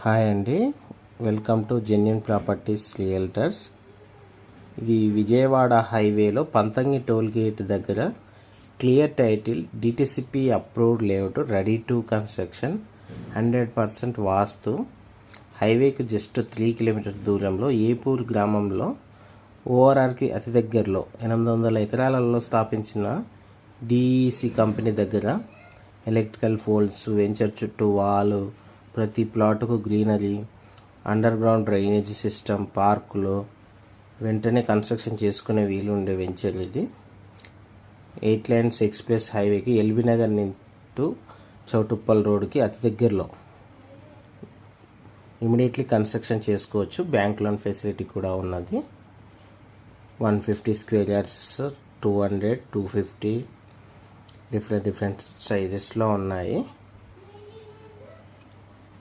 Hi అండి, welcome to genuine properties realtors. ఇది విజయవాడ హైవేలో పంతంగి టోల్ గేట్ దగ్గర clear title DTCP approved layout, ready to construction, 100% వాస్తు. హైవేకి just 3 kilometres దూరంలో ఏపూర్ గ్రామంలో ఓఆర్ఆర్కి అతి దగ్గరలో 800 ఎకరాలలో స్థాపించిన డిఈసి కంపెనీ దగ్గర ఎలక్ట్రికల్ పోల్స్, వెంచర్ చుట్టూ వాల్, ప్రతి ప్లాటుకు greenery, underground drainage system, పార్కులో వెంటనే కన్స్ట్రక్షన్ చేసుకునే వీలు ఉండే వెంచర్ ఇది. 8 lanes ఎక్స్ప్రెస్ హైవేకి ఎల్బీ నగర్ టు చౌటుప్పల్ రోడ్కి అతి దగ్గరలో ఇమీడియట్లీ కన్స్ట్రక్షన్ చేసుకోవచ్చు. బ్యాంక్ లోన్ ఫెసిలిటీ కూడా ఉన్నది. 150 square yards, 200, 250 డిఫరెంట్ సైజెస్లో ఉన్నాయి.